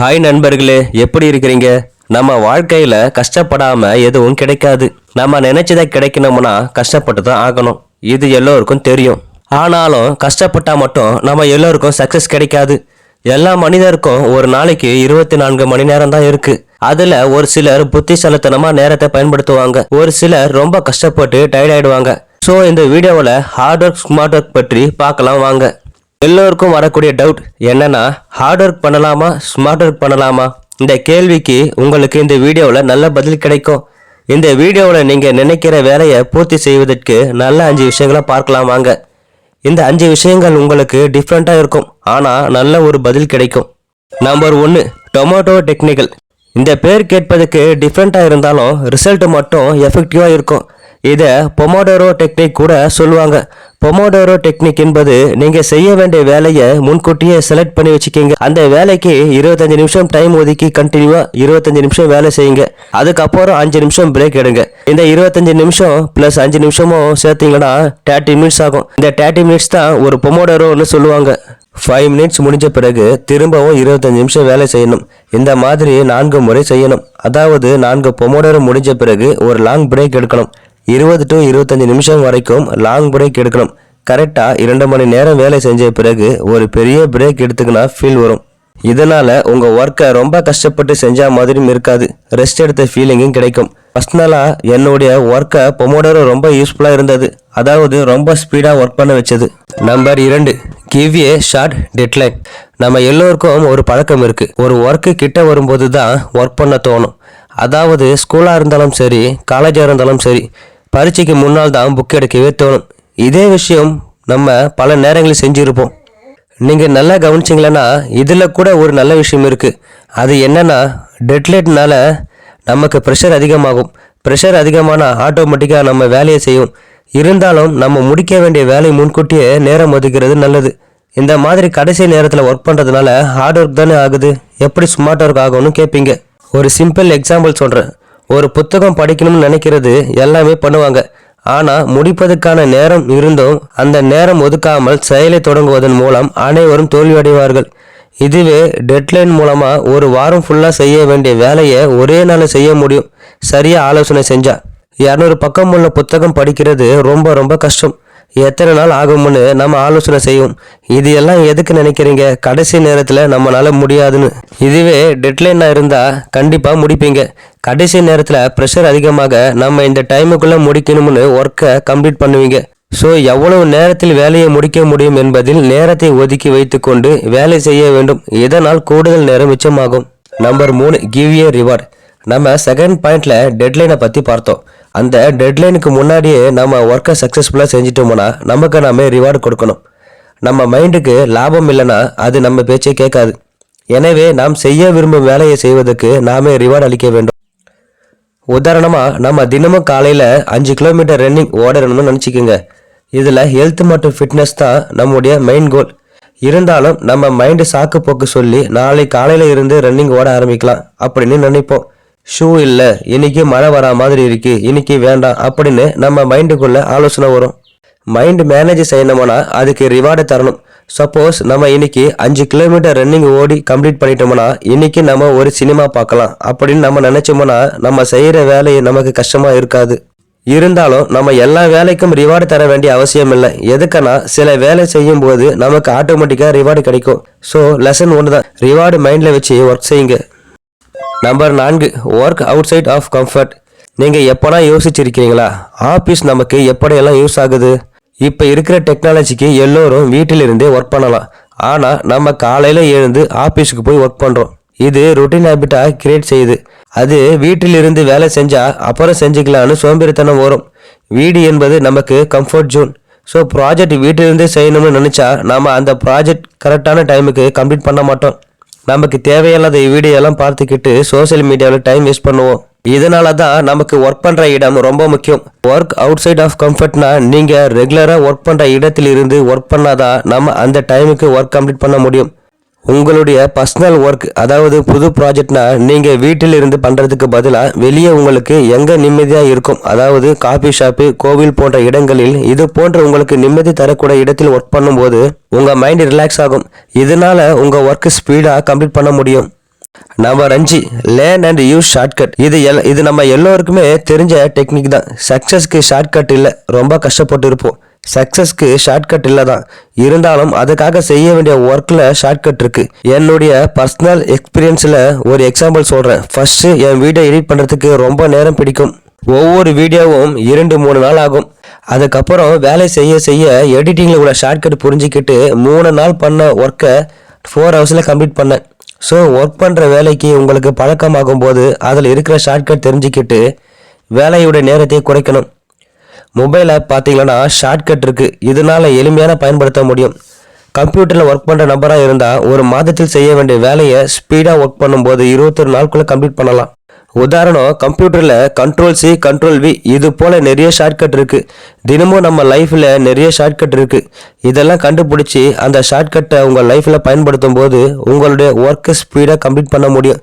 Hi நண்பர்களே, எப்படி இருக்கிறீங்க? நம்ம வாழ்க்கையில கஷ்டப்படாம எதுவும் கிடைக்காது. நம்ம நினைச்சதை கிடைக்கணும்னா கஷ்டப்பட்டு தான் ஆகணும். இது எல்லோருக்கும் தெரியும். ஆனாலும் கஷ்டப்பட்டா மட்டும் நம்ம எல்லோருக்கும் சக்சஸ் கிடைக்காது. எல்லா மனிதருக்கும் ஒரு நாளைக்கு 24 மணி நேரம் தான் இருக்கு. அதுல ஒரு சிலர் புத்திசாலித்தனமா நேரத்தை பயன்படுத்துவாங்க, ஒரு சிலர் ரொம்ப கஷ்டப்பட்டு டயர்ட் ஆயிடுவாங்க. ஸோ இந்த வீடியோவில் ஹார்ட் ஒர்க் ஸ்மார்ட் ஒர்க் பற்றி பார்க்கலாம் வாங்க. எல்லோருக்கும் வரக்கூடிய டவுட் என்னன்னா, ஹார்ட் ஒர்க் பண்ணலாமா ஸ்மார்ட் ஒர்க் பண்ணலாமா? இந்த கேள்விக்கு உங்களுக்கு இந்த வீடியோவில் நல்ல பதில் கிடைக்கும். இந்த வீடியோவில் நீங்கள் நினைக்கிற வேலையை பூர்த்தி செய்வதற்கு நல்ல 5 விஷயங்களை பார்க்கலாம் வாங்க. இந்த 5 விஷயங்கள் உங்களுக்கு டிஃப்ரெண்ட்டாக இருக்கும், ஆனால் நல்ல ஒரு பதில் கிடைக்கும். Number 1, tomato technical. இந்த பேர் கேட்பதுக்கு டிஃப்ரெண்ட்டாக இருந்தாலும் ரிசல்ட் மட்டும் எஃபெக்டிவாக இருக்கும். இதை பொமோடோரோ டெக்னிக் கூட சொல்லுவாங்க. பொமோடோரோ டெக்னிக் என்பது நீங்கள் செய்ய வேண்டிய வேலையை முன்கூட்டியே செலக்ட் பண்ணி வச்சுக்கிங்க. அந்த வேலைக்கு 25 நிமிஷம் டைம் ஒதுக்கி கண்டினியூவாக 25 நிமிஷம் வேலை செய்யுங்க. அதுக்கப்புறம் 5 நிமிஷம் பிரேக் எடுங்க. இந்த 25 நிமிஷம் ப்ளஸ் 5 நிமிஷமும் சேர்த்தீங்கன்னா 30 மினிட்ஸ் ஆகும். இந்த 30 மினிட்ஸ் தான் ஒரு பொமோடோரோன்னு சொல்லுவாங்க. 5 மினிட்ஸ் முடிஞ்ச பிறகு திரும்பவும் 25 நிமிஷம் வேலை செய்யணும். இந்த மாதிரி 4 முறை செய்யணும். அதாவது 4 பொமோடோரோ முடிஞ்ச பிறகு ஒரு லாங் பிரேக் எடுக்கணும். 20 to 25 நிமிஷம் வரைக்கும் லாங் பிரேக் எடுக்கணும். கரெக்டாக 2 மணி நேரம் வேலை செஞ்ச பிறகு ஒரு பெரிய பிரேக் எடுத்துக்கினா ஃபீல் வரும். இதனால் உங்கள் ஒர்க்கை ரொம்ப கஷ்டப்பட்டு செஞ்ச மாதிரியும் இருக்காது, ரெஸ்ட் எடுத்த ஃபீலிங்கும் கிடைக்கும். பர்சனலாக என்னுடைய ஒர்க்கை பொமோடோரோ ரொம்ப யூஸ்ஃபுல்லாக இருந்தது. அதாவது ரொம்ப ஸ்பீடாக ஒர்க் பண்ண வச்சது. Number 2, give a short deadline. நம்ம எல்லோருக்கும் ஒரு பழக்கம் இருக்குது. ஒரு ஒர்க்கு கிட்ட வரும்போது தான் ஒர்க் பண்ண தோணும். அதாவது ஸ்கூலாக இருந்தாலும் சரி, காலேஜாக இருந்தாலும் சரி, பரீட்சைக்கு முன்னால் தான் புக் எடுக்கவே தோணும். இதே விஷயம் நம்ம பல நேரங்களில் செஞ்சுருப்போம். நீங்கள் நல்லா கவனிச்சிங்களன்னா இதில் கூட ஒரு நல்ல விஷயம் இருக்குது. அது என்னென்னா, டெட்லைட்னால நமக்கு ப்ரெஷர் அதிகமாகும். ப்ரெஷர் அதிகமானால் ஆட்டோமேட்டிக்காக நம்ம வேலையை செய்யும். இருந்தாலும் நம்ம முடிக்க வேண்டிய வேலை முன்கூட்டியே நேரம் ஒதுக்கிறது நல்லது. இந்த மாதிரி கடைசி நேரத்தில் ஒர்க் பண்ணுறதுனால ஹார்ட் ஒர்க் தானே ஆகுது, எப்படி ஸ்மார்ட் ஒர்க் ஆகும்னு கேட்பீங்க. ஒரு சிம்பிள் எக்ஸாம்பிள் சொல்கிறேன். ஒரு புத்தகம் படிக்கணும்னு நினைக்கிறது எல்லாமே பண்ணுவாங்க. ஆனால் முடிப்பதற்கான நேரம் இருந்தும் அந்த நேரம் ஒதுக்காமல் செயலை தொடங்குவதன் மூலம் அனைவரும் தோல்வியடைவார்கள். இதுவே டெட்லைன் மூலமாக ஒரு வாரம் ஃபுல்லாக செய்ய வேண்டிய வேலையை ஒரே நாளில் செய்ய முடியும், சரியாக ஆலோசனை செஞ்சால். 200 பக்கம் உள்ள புத்தகம் படிக்கிறது ரொம்ப ரொம்ப கஷ்டம். எத்தனை நாள் ஆகும்னு நம்ம ஆலோசனை செய்வோம். இது எல்லாம் எதுக்கு நினைக்கிறீங்க? கடைசி நேரத்தில் நம்மளால முடியாதுன்னு. இதுவே டெட்லைனாக இருந்தால் கண்டிப்பாக முடிப்பீங்க. கடைசி நேரத்தில் ப்ரெஷர் அதிகமாக நம்ம இந்த டைமுக்குள்ளே முடிக்கணும்னு ஒர்க்கை கம்ப்ளீட் பண்ணுவீங்க. ஸோ எவ்வளவு நேரத்தில் வேலையை முடிக்க முடியும் என்பதில் நேரத்தை ஒதுக்கி வைத்து கொண்டு வேலை செய்ய வேண்டும். இதனால் கூடுதல் நேரம் மிச்சமாகும். Number 3, give a reward. நம்ம செகண்ட் பாயிண்ட்ல டெட்லைனை பற்றி பார்த்தோம். அந்த டெட்லைனுக்கு முன்னாடியே நம்ம ஒர்க்கை சக்ஸஸ்ஃபுல்லாக செஞ்சிட்டோம்னா நமக்கு நாம ரிவார்டு கொடுக்கணும். நம்ம மைண்டுக்கு லாபம் இல்லைன்னா அது நம்ம பேச்சை கேட்காது. எனவே நாம் செய்ய விரும்பும் வேலையை செய்வதற்கு நாமே ரிவார்டு அளிக்க வேண்டும். உதாரணமாக, நம்ம தினமும் காலையில் 5 கிலோமீட்டர் ரன்னிங் ஓடணும்னு நினச்சிக்கோங்க. இதில் ஹெல்த் மற்றும் ஃபிட்னஸ் தான் நம்முடைய மெயின் கோல். இருந்தாலும் நம்ம மைண்டு சாக்கு போக்கு சொல்லி நாளை காலையில் இருந்து ரன்னிங் ஓட ஆரம்பிக்கலாம் அப்படின்னு நினைப்போம். ஷூ இல்லை, இன்னைக்கு மழை வரா மாதிரி இருக்கு, இன்னைக்கு வேண்டாம் அப்படின்னு நம்ம மைண்டுக்குள்ள ஆலோசனை வரும். மைண்டு மேனேஜ் செய்யணும்னா அதுக்கு ரிவார்டு தரணும். சப்போஸ் நம்ம இன்னைக்கு 5 கிலோமீட்டர் ரன்னிங் ஓடி கம்ப்ளீட் பண்ணிட்டோம்னா இன்னைக்கு நம்ம ஒரு சினிமா பார்க்கலாம் அப்படின்னு நம்ம நினைச்சோம்னா நம்ம செய்கிற வேலை நமக்கு கஷ்டமாக இருக்காது. இருந்தாலும் நம்ம எல்லா வேலைக்கும் ரிவார்டு தர வேண்டிய அவசியம் இல்லை. எதுக்குன்னா சில வேலை செய்யும் போது நமக்கு ஆட்டோமேட்டிக்காக ரிவார்டு கிடைக்கும். ஸோ லெசன் 1 தான், ரிவார்டு மைண்டில் வச்சு ஒர்க் செய்யுங்க. Number 4, work outside of comfort. நீங்கள் எப்போனா யோசிச்சிருக்கீங்களா, ஆஃபீஸ் நமக்கு எப்படியெல்லாம் யூஸ் ஆகுது? இப்போ இருக்கிற டெக்னாலஜிக்கு எல்லோரும் வீட்டிலிருந்தே ஒர்க் பண்ணலாம். ஆனால் நம்ம காலையில் எழுந்து ஆஃபீஸுக்கு போய் ஒர்க் பண்ணுறோம். இது ரொட்டீன் ஹேபிட்டாக கிரியேட் செய்யுது. அது வீட்டிலிருந்து வேலை செஞ்சால் அப்புறம் செஞ்சுக்கலான்னு சோம்பேறித்தனம் வரும். வீடு என்பது நமக்கு கம்ஃபர்ட் ஜோன். ஸோ ப்ராஜெக்ட் வீட்டிலிருந்தே செய்யணும்னு நினச்சா நம்ம அந்த ப்ராஜெக்ட் கரெக்டான டைமுக்கு கம்ப்ளீட் பண்ண மாட்டோம். நமக்கு தேவையில்லாத வீடியோலாம் பார்த்துக்கிட்டு சோசியல் மீடியாவில் டைம் வேஸ்ட் பண்ணுவோம். இதனால தான் நமக்கு ஒர்க் பண்ணுற இடம் ரொம்ப முக்கியம். ஒர்க் அவுட் சைட் ஆஃப் கம்ஃபர்ட்னா நீங்கள் ரெகுலராக ஒர்க் பண்ணுற இடத்தில் இருந்து ஒர்க் பண்ணாதான் நம்ம அந்த டைமுக்கு ஒர்க் கம்ப்ளீட் பண்ண முடியும். உங்களுடைய பர்சனல் ஒர்க், அதாவது புது ப்ராஜெக்ட்னா நீங்கள் வீட்டில் இருந்து பண்ணுறதுக்கு பதிலாக வெளியே உங்களுக்கு எங்கே நிம்மதியாக இருக்கும், அதாவது காஃபி ஷாப்பு, கோவில் போன்ற இடங்களில் இது போன்ற உங்களுக்கு நிம்மதி தரக்கூடிய இடத்தில் ஒர்க் பண்ணும்போது உங்கள் மைண்ட் ரிலாக்ஸ் ஆகும். இதனால உங்கள் ஒர்க் ஸ்பீடாக கம்ப்ளீட் பண்ண முடியும். Number 5 learn and use shortcut. இது நம்ம எல்லோருக்குமே தெரிஞ்ச டெக்னிக் தான். சக்ஸஸ்க்கு ஷார்ட்கட் இல்லை, ரொம்ப கஷ்டப்பட்டு இருப்போம். சக்ஸஸ்க்கு ஷார்ட்கட் இல்லை தான், இருந்தாலும் அதுக்காக செய்ய வேண்டிய ஒர்க்கில் ஷார்ட்கட் இருக்கு. என்னுடைய பர்சனல் எக்ஸ்பீரியன்ஸில் ஒரு எக்ஸாம்பிள் சொல்கிறேன். ஃபர்ஸ்ட் என் வீடியோ எடிட் பண்ணுறதுக்கு ரொம்ப நேரம் பிடிக்கும். ஒவ்வொரு வீடியோவும் 2-3 நாள் ஆகும். அதுக்கப்புறம் வேலை செய்ய செய்ய எடிட்டிங்கில் உள்ள ஷார்ட்கட் புரிஞ்சுக்கிட்டு 3 நாள் பண்ண ஒர்க்கை 4 ஹவர்ஸில் கம்ப்ளீட் பண்ணேன். ஸோ ஒர்க் பண்ணுற வேலைக்கு உங்களுக்கு பழக்கமாகும் போது அதில் இருக்கிற ஷார்ட்கட் தெரிஞ்சுக்கிட்டு வேலையுடைய நேரத்தை குறைக்கணும். மொபைல் ஆப் பார்த்தீங்கன்னா ஷார்ட்கட் இருக்குது, இதனால் எளிமையான பயன்படுத்த முடியும். கம்ப்யூட்டரில் ஒர்க் பண்ணுற நபராக இருந்தால் ஒரு மாதத்தில் செய்ய வேண்டிய வேலையை ஸ்பீடாக ஒர்க் பண்ணும்போது 21 நாளுக்குள்ளே கம்ப்ளீட் பண்ணலாம். உதாரணம், கம்ப்யூட்டரில் Ctrl+C Ctrl+V இது போல் நிறைய ஷார்ட்கட் இருக்குது. தினமும் நம்ம லைஃப்பில் நிறைய ஷார்ட்கட் இருக்குது. இதெல்லாம் கண்டுபிடிச்சி அந்த ஷார்ட்கட்டை உங்கள் லைஃப்பில் பயன்படுத்தும் போது உங்களுடைய ஒர்க்கை ஸ்பீடாக கம்ப்ளீட் பண்ண முடியும்.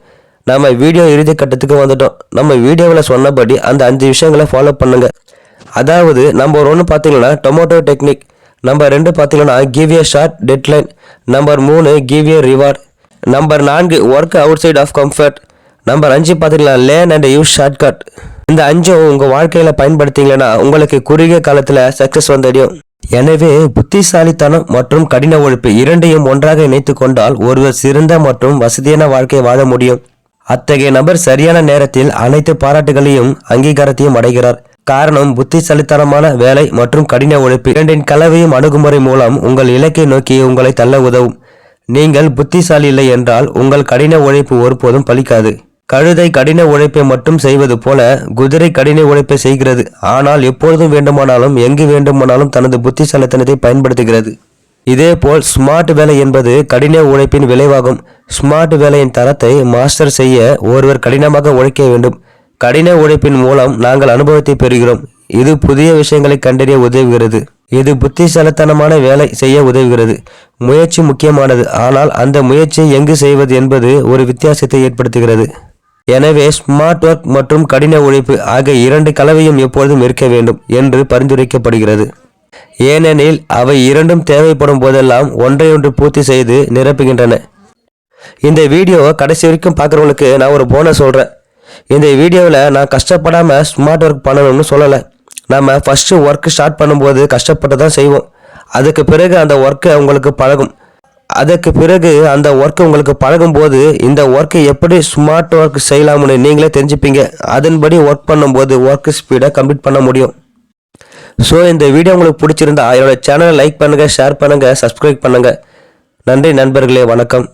நம்ம வீடியோ இறுதி கட்டத்துக்கு வந்துட்டோம். நம்ம வீடியோவில் சொன்னபடி அந்த 5 விஷயங்களை ஃபாலோ பண்ணுங்கள். அதாவது நம்பர் 1 பார்த்தீங்கன்னா டொமேட்டோ டெக்னிக். நம்பர் 2 பார்த்தீங்கன்னா give a short deadline. Number 3 give a reward. Number 4 work outside of comfort. Number 5 பார்த்தீங்கன்னா லேர்ன் அண்ட் யூஸ் ஷார்ட்கட். இந்த 5 உங்கள் வாழ்க்கையில் பயன்படுத்திங்கன்னா உங்களுக்கு குறுகிய காலத்தில் சக்ஸஸ் வந்தடையும். எனவே புத்திசாலித்தனம் மற்றும் கடின உழைப்பு இரண்டையும் ஒன்றாக இணைத்து கொண்டால் ஒருவர் சிறந்த மற்றும் வசதியான வாழ்க்கை வாழ முடியும். அத்தகைய நபர் சரியான நேரத்தில் அனைத்து பாராட்டுகளையும் அங்கீகாரத்தையும் அடைகிறார். காரணம், புத்திசாலித்தனமான வேலை மற்றும் கடின உழைப்பு இரண்டின் கலவையும் அணுகுமுறை மூலம் உங்கள் இலக்கை நோக்கி உங்களை தள்ள உதவும். நீங்கள் புத்திசாலி இல்லை என்றால் உங்கள் கடின உழைப்பு ஒருபோதும் பலிக்காது. கழுதை கடின உழைப்பை மட்டும் செய்வது போல குதிரை கடின உழைப்பை செய்கிறது, ஆனால் எப்பொழுதும் வேண்டுமானாலும் எங்கு வேண்டுமானாலும் தனது புத்திசாலித்தனத்தை பயன்படுத்துகிறது. இதேபோல் ஸ்மார்ட் வேலை என்பது கடின உழைப்பின் விளைவாகும். ஸ்மார்ட் வேலையின் தரத்தை மாஸ்டர் செய்ய ஒருவர் கடினமாக உழைக்க வேண்டும். கடின உழைப்பின் மூலம் நாங்கள் அனுபவத்தை பெறுகிறோம். இது புதிய விஷயங்களை கண்டறிய உதவுகிறது. இது புத்திசாலித்தனமான வேலை செய்ய உதவுகிறது. முயற்சி முக்கியமானது, ஆனால் அந்த முயற்சியை எங்கு செய்வது என்பது ஒரு வித்தியாசத்தை ஏற்படுத்துகிறது. எனவே ஸ்மார்ட் ஒர்க் மற்றும் கடின உழைப்பு ஆகிய 2 கலவையும் எப்பொழுதும் இருக்க வேண்டும் என்று பரிந்துரைக்கப்படுகிறது. ஏனெனில் அவை இரண்டும் தேவைப்படும் போதெல்லாம் ஒன்றையொன்று பூர்த்தி செய்து நிரப்புகின்றன. இந்த வீடியோ கடைசி வரைக்கும் பார்க்குறவங்களுக்கு நான் ஒரு போனஸ் சொல்கிறேன். இந்த வீடியோவில் நான் கஷ்டப்படாமல் ஸ்மார்ட் ஒர்க் பண்ணணும்னு சொல்லலை. நம்ம ஃபஸ்ட்டு ஒர்க்கு ஸ்டார்ட் பண்ணும்போது கஷ்டப்பட்டு தான் செய்வோம். அதுக்கு பிறகு அந்த ஒர்க்கை உங்களுக்கு பழகும் போது இந்த ஒர்க்கை எப்படி ஸ்மார்ட் ஒர்க் செய்யலாம்னு நீங்களே தெரிஞ்சுப்பீங்க. அதன்படி ஒர்க் பண்ணும்போது ஒர்க்கு ஸ்பீடாக கம்ப்ளீட் பண்ண முடியும். ஸோ இந்த வீடியோ உங்களுக்கு பிடிச்சிருந்தா என்னோட சேனலை லைக் பண்ணுங்கள், ஷேர் பண்ணுங்கள், சப்ஸ்கிரைப் பண்ணுங்கள். நன்றி நண்பர்களே, வணக்கம்.